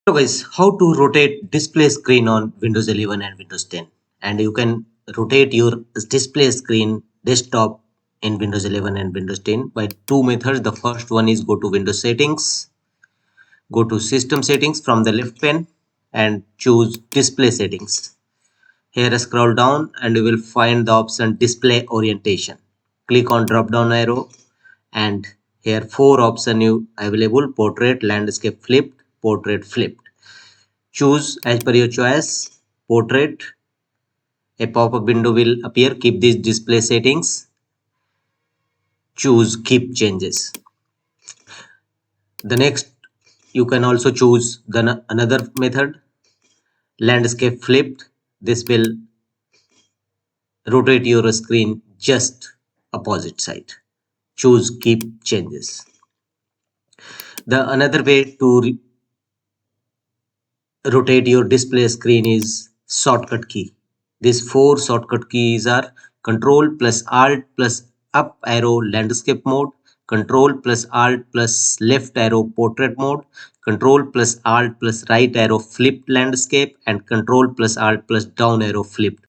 So guys, how to rotate display screen on Windows 11 and Windows 10, and you can rotate your display screen desktop in Windows 11 and Windows 10 by two methods. The first one is go to Windows settings, go to system settings from the left pane and choose display settings. Here scroll down and you will find the option display orientation. Click on drop down arrow and here four options you available: portrait, landscape flipped, portrait flipped. Choose as per your choice. Portrait. A pop-up window will appear. Keep these display settings. Choose keep changes. The next, you can also choose another method, landscape flipped. This will rotate your screen just opposite side. Choose keep changes. The another way to rotate your display screen is shortcut key. These four shortcut keys are Control plus Alt plus up arrow landscape mode, Control plus Alt plus left arrow portrait mode, Control plus Alt plus right arrow flipped landscape, and Control plus Alt plus down arrow flipped